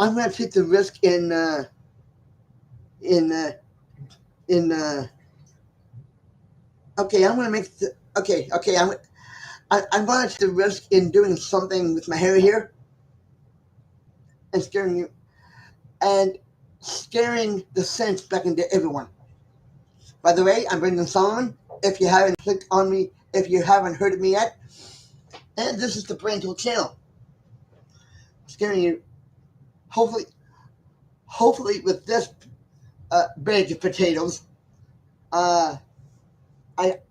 I'm going to take the risk in okay, I'm going to make the, okay, I'm going to take the risk in doing something with my hair here and scaring you and scaring the sense back into everyone. By the way, I'm Brendan Solomon. If you haven't clicked on me, if you haven't heard of me yet, and this is the Brain Tool channel. Scaring you, hopefully, with this bag of potatoes, I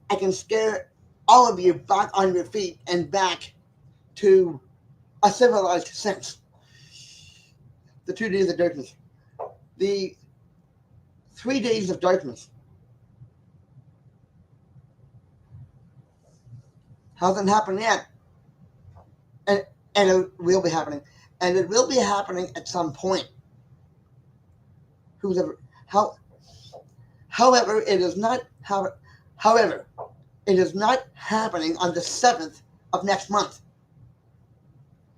can scare all of you back on your feet and back to a civilized sense. The 2 days of darkness, the 3 days of darkness hasn't happened yet, and it will be happening, and it will be happening at some point. Who's ever how? However, it is not. However, it is not happening on the 7th of next month.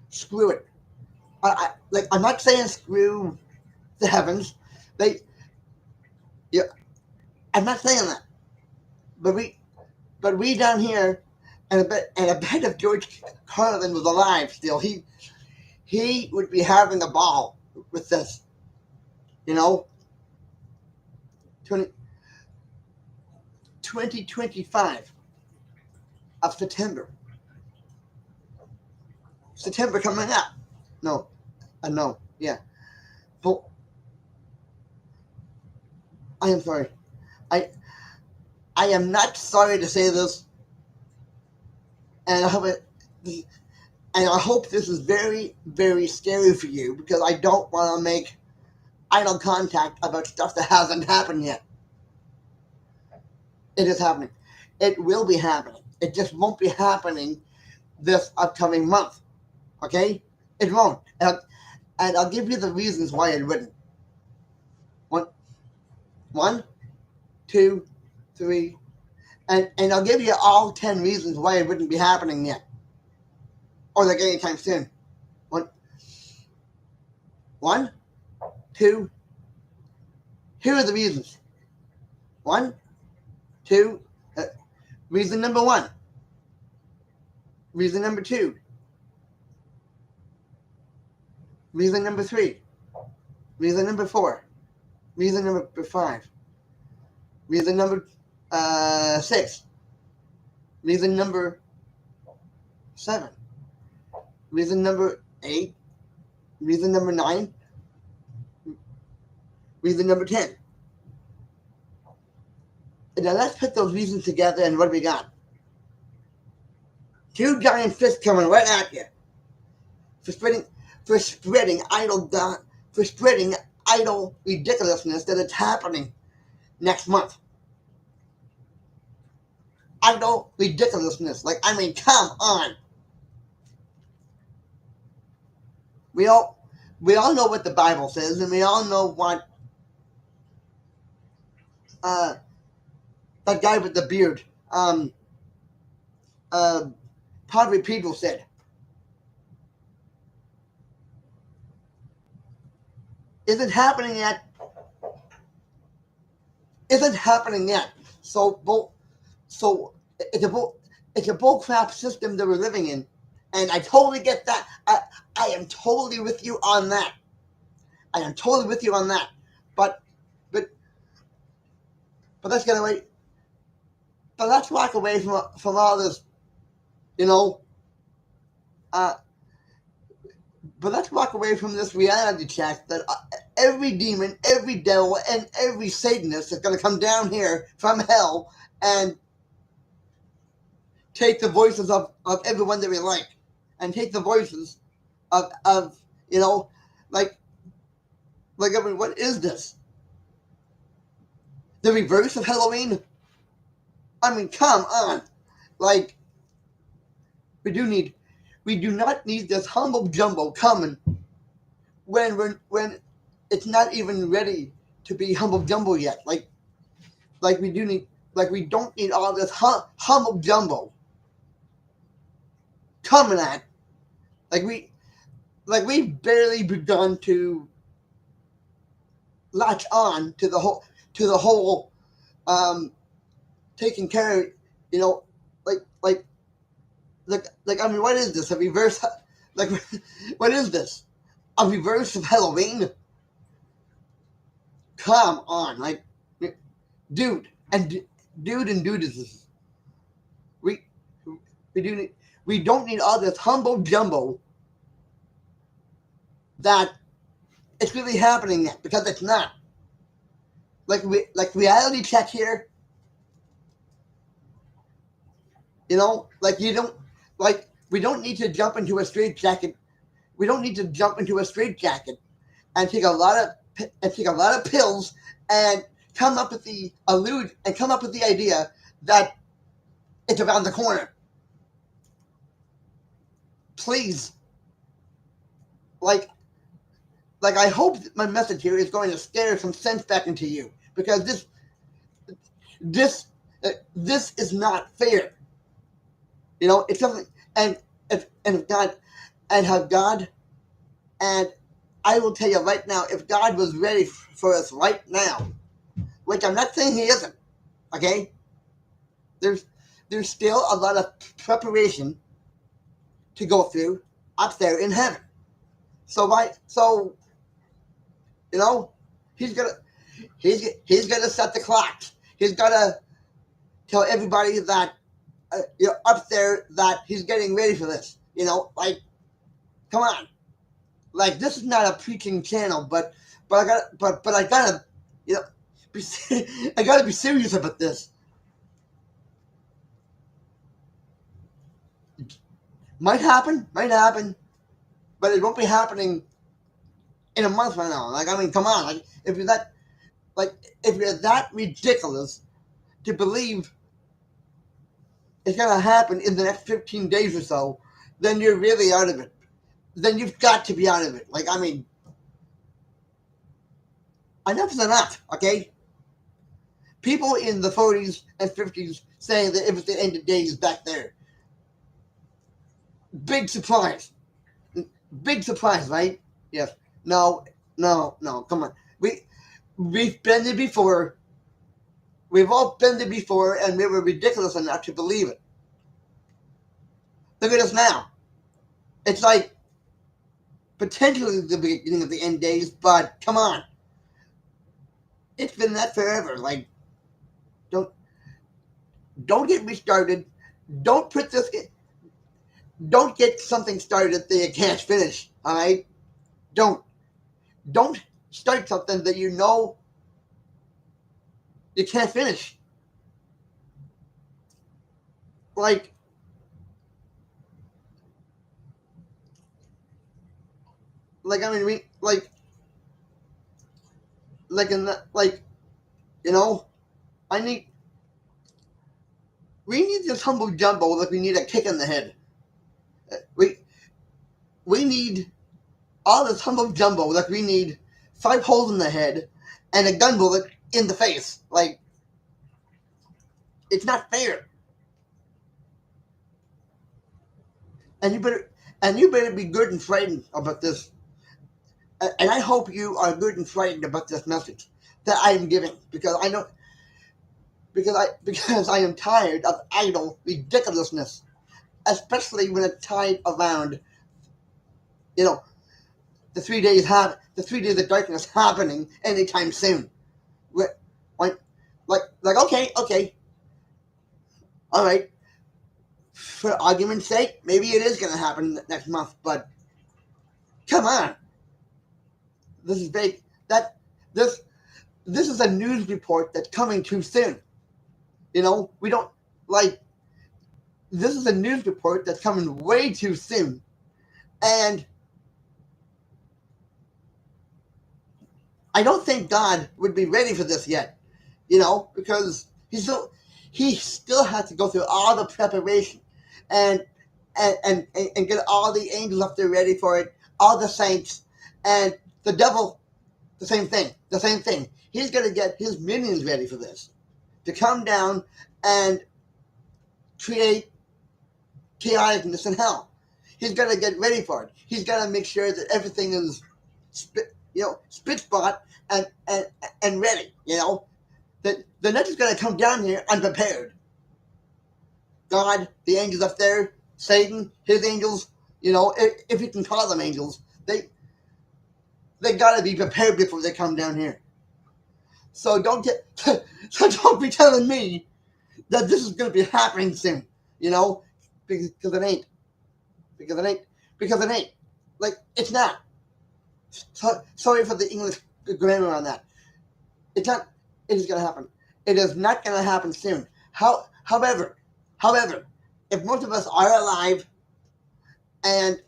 Screw it. I'm not saying screw the heavens. They, yeah, I'm not saying that. But we down here, and a bit of George Carlin was alive still. He would be having a ball with this, you know. 2025 of September. September coming up. No, no, yeah. But I am sorry. I I am not sorry to say this, and I hope this is very, very scary for you because I don't want to make idle contact about stuff that hasn't happened yet. It is happening. It will be happening. It just won't be happening this upcoming month. Okay? It won't. And I'll give you the reasons why it wouldn't. One, two, three, and I'll give you all 10 reasons why it wouldn't be happening yet. Or like anytime soon. One, two, here are the reasons. One, two, reason number one. Reason number two. Reason number three. Reason number four. Reason number five. Reason number 6. Reason number 7. Reason number 8. Reason number 9. Reason number 10. And now let's put those reasons together and what do we got? 2 giant fists coming right at you for spreading idle ridiculousness that it's happening next month. Idle ridiculousness. Like, I mean, come on. We all know what the Bible says, and we all know what that guy with the beard, Padre People said. Isn't happening yet. Isn't happening yet. So it's a bullcrap system that we're living in, and I totally get that. I am totally with you on that. I am totally with you on that. But let's get away. But let's walk away from all this, you know. But let's walk away from this reality check that every demon, every devil, and every Satanist is going to come down here from hell and take the voices of everyone that we like, and take the voices of you know, like I mean, what is this? The reverse of Halloween? I mean, come on. Like, we do not need this humble jumbo coming when it's not even ready to be humble jumbo yet. Like we don't need all this humble jumbo coming at. Like like we've barely begun to latch on to the whole um, taking care of, you know, like like like I mean, what is this? A reverse? Like, what is this? A reverse of Halloween? Come on, like, dude and dude and dude is this. We we do need, we don't need all this humble jumbo that it's really happening yet, because it's not. Like reality check here, like you don't like we don't need to jump into a straight jacket. We don't need to jump into a straight jacket and take a lot of pills and come up with the idea that it's around the corner. Please, like I hope that my message here is going to scare some sense back into you, because this this is not fair. It's something, and if God, and have God, and I will tell you right now, if God was ready for us right now, which I'm not saying He isn't, okay? There's still a lot of preparation to go through up there in heaven. So you know, He's gonna he's gonna set the clocks. He's gonna tell everybody that up there that He's getting ready for this. Like, come on. Like, this is not a preaching channel, but I gotta you know be, I gotta be serious about this. Might happen, but it won't be happening in a month from now. Like, I mean, come on. Like if you're that ridiculous to believe it's gonna happen in the next 15 days or so, then you're really out of it. Then you've got to be out of it. Like, I mean, enough is enough, okay? People in the 40s and 50s saying that it was the end of days back there. Big surprise. Big surprise, right? Yes. No, come on. We've been there before. We've all been there before, and we were ridiculous enough to believe it. Look at us now. It's like potentially the beginning of the end days, but come on. It's been that forever. Like, don't get me started. Don't put this. Don't get something started that you can't finish. All right. Don't start something that you know you can't finish. Like, I mean, in the, I need we need this humble jumbo like we need a kick in the head. We need all this humble jumbo like we need 5 holes in the head and a gun bullet in the face. Like, it's not fair. And you better be good and frightened about this. And I hope you are good and frightened about this message that I am giving, because I know because I am tired of idle ridiculousness, especially when it's tied around, you know, the 3 days of darkness happening anytime soon. Like, okay, all right. For argument's sake, maybe it is going to happen next month, but come on, this is big. This this is a news report that's coming too soon. We don't like. This is a news report that's coming way too soon, and I don't think God would be ready for this yet. Because he still has to go through all the preparation, and and get all the angels up there ready for it, all the saints, and the devil, the same thing. He's going to get his minions ready for this, to come down and create chaoticness in hell. he's got to get ready for it. He's got to make sure that everything is, spit spot and ready. That they're not just going to come down here unprepared. God, the angels up there, Satan, his angels, if you can call them angels, they got to be prepared before they come down here. So don't be telling me that this is going to be happening soon, because it ain't. Because it ain't. Like, it's not. Sorry for the English grammar on that. It's not. It is going to happen. It is not going to happen soon. However, if most of us are alive and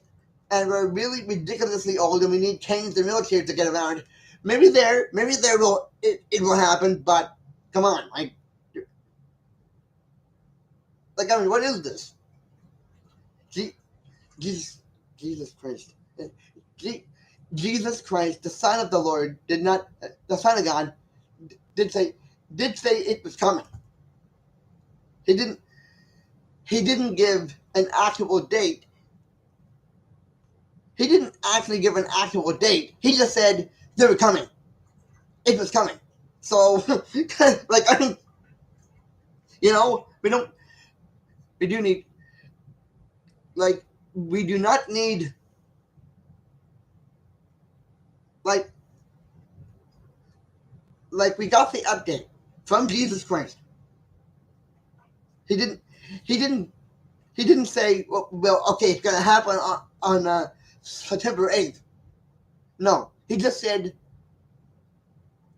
we're really ridiculously old and we need tanks and military to get around, maybe there will it will happen. But come on, I mean, what is this? Jesus Christ. Jesus Christ, the Son of the Lord, the Son of God, did say it was coming. He didn't give an actual date. He didn't actually give an actual date. He just said they were coming. It was coming. So, I mean, we do need, we do not need, we got the update from Jesus Christ. He didn't say, well, okay, it's going to happen on September 8th. No, he just said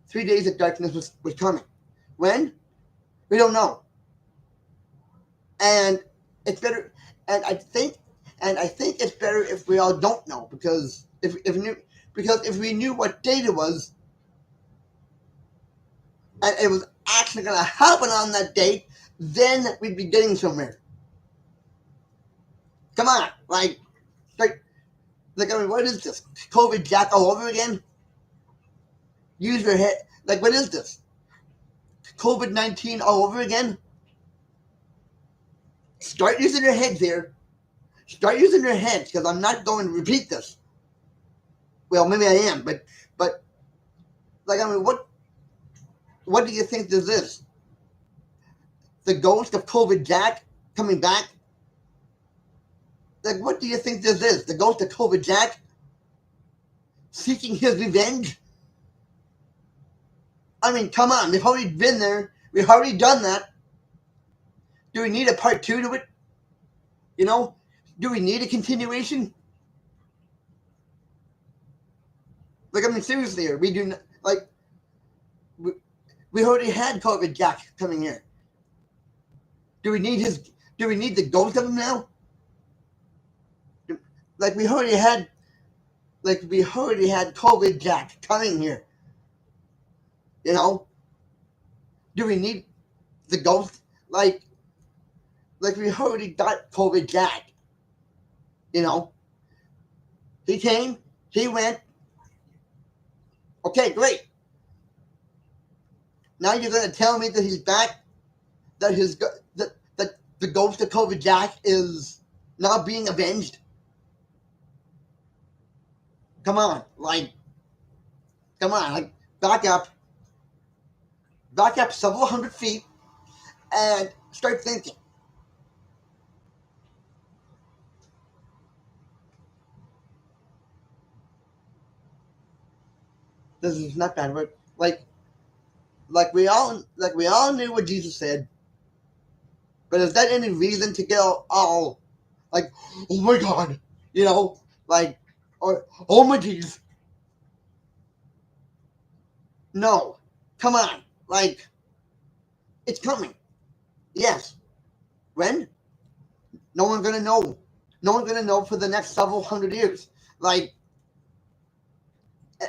3 days of darkness was coming. When? We don't know. And it's better, and I think it's better if we all don't know, because if we knew what date it was, and it was actually going to happen on that date, then we'd be getting somewhere. Come on, I mean, what is this? COVID Jack all over again? Use your head. What is this? COVID-19 all over again? Start using your heads here. Start using your heads, because I'm not going to repeat this. Well, maybe I am, but I mean, what do you think this is? The ghost of COVID Jack coming back? What do you think this is? The ghost of COVID Jack seeking his revenge? I mean, come on. We've already been there. We've already done that. Do we need a part 2 to it? Do we need a continuation? I mean, seriously here. We do not, we already had COVID Jack coming here. Do we need the ghost of him now? We already had COVID Jack coming here. Do we need the ghost? We already got COVID Jack. He came, he went. Okay, great. Now you're going to tell me that he's back, that the ghost of COVID Jack is now being avenged? Come on, back up several hundred feet and start thinking. This is not bad, but we all knew what Jesus said. But is that any reason to get all oh my God, or oh my jeez? No, come on, it's coming. Yes. When? No one's gonna know. No one's gonna know for the next several hundred years.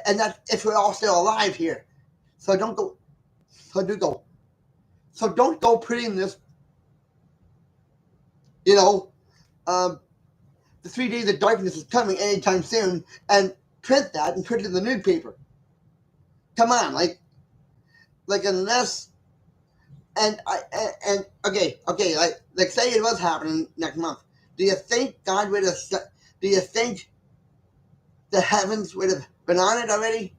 And that's if we're all still alive here. So don't go. So don't go putting this. The 3 days of darkness is coming anytime soon, and print that and put it in the newspaper. Come on, unless. And okay, say it was happening next month. Do you think God would have? Do you think the heavens would have been on it already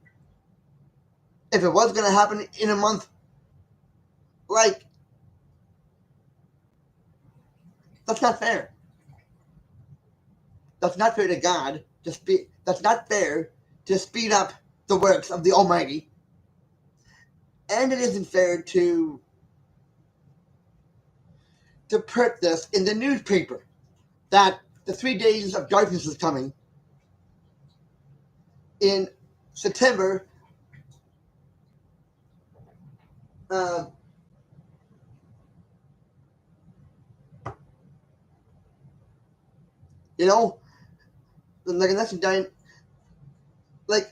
if it was going to happen in a month? Like, that's not fair. That's not fair to God. That's not fair to speed up the works of the Almighty, and it isn't fair to put this in the newspaper that the 3 days of darkness is coming in September. Uh, you know, like unless you're dying, like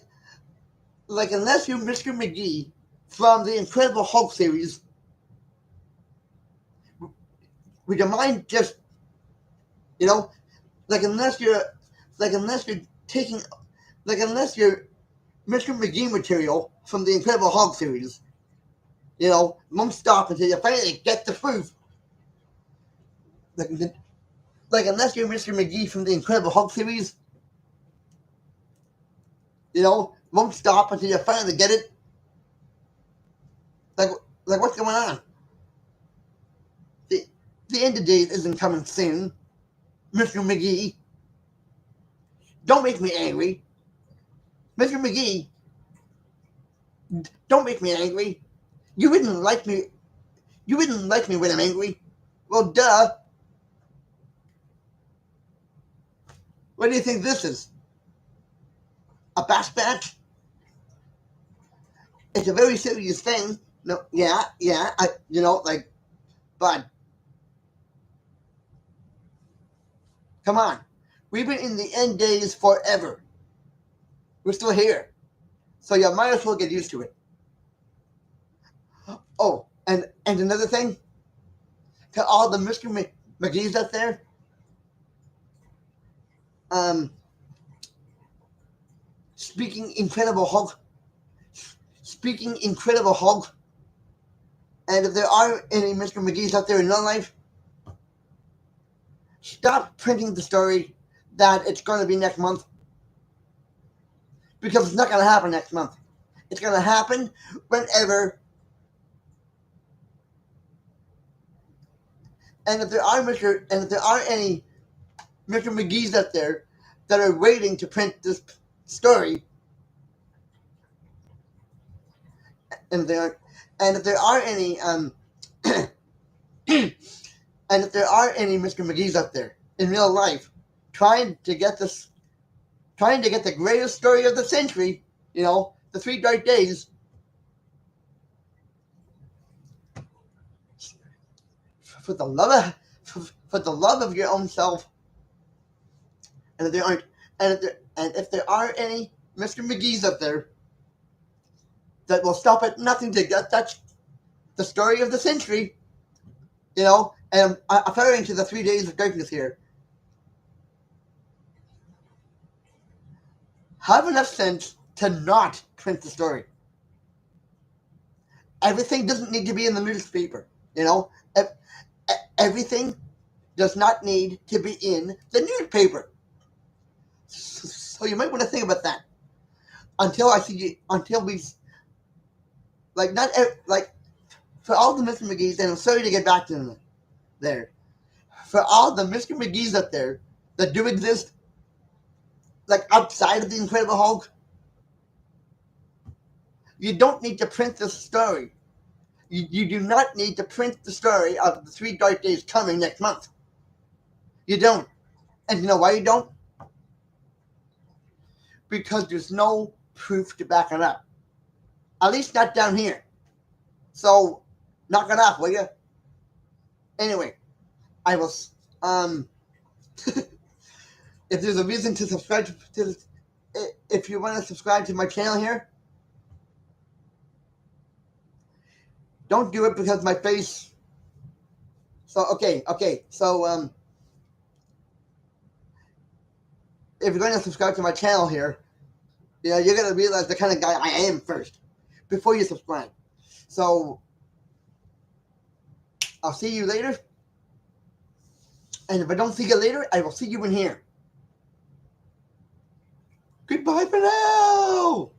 unless you're Mr. McGee from the Incredible Hulk series, would your mind just, you know, like unless you're, unless you're taking, unless you're Mr. McGee material from the Incredible Hulk series, won't stop until you finally get the proof. Like, unless you're Mr. McGee from the Incredible Hulk series, won't stop until you finally get it. Like, what's going on? The, the end of days isn't coming soon, Mr. McGee. Don't make me angry. Mr. McGee, don't make me angry. You wouldn't like me. You wouldn't like me when I'm angry. Well, duh. What do you think this is? A bass match? It's a very serious thing. No, yeah, but come on. We've been in the end days forever. We're still here. So you might as well get used to it. Oh, and another thing, to all the Mr. McGee's out there, speaking Incredible Hulk, and if there are any Mr. McGee's out there in real life, stop printing the story that it's going to be next month, because it's not going to happen next month. It's going to happen whenever. And if there are any Mr. McGee's out there that are waiting to print this story, and if there are any and if there are any Mr. McGee's out there in real life trying to get the greatest story of the century, the 3 Dark Days, for the love of your own self, and if there aren't, and if there are any Mr. McGee's out there that will stop at nothing to get the story of the century, and I'm referring to the 3 days of darkness here, have enough sense to not print the story. Everything doesn't need to be in the newspaper, Everything does not need to be in the newspaper. So you might want to think about that until we, not for all the Mr. McGee's, and I'm sorry to get back to them there, for all the Mr. McGee's out there that do exist, outside of the Incredible Hulk, you don't need to print this story. You do not need to print the story of the 3 Dark Days coming next month. You don't. And you know why you don't? Because there's no proof to back it up. At least not down here. So, knock it off, will you? Anyway, I will, if there's a reason to subscribe if you want to subscribe to my channel here, don't do it because my face. So, okay. So, if you're going to subscribe to my channel here, you're going to realize the kind of guy I am first before you subscribe. So, I'll see you later. And if I don't see you later, I will see you in here. Goodbye for now.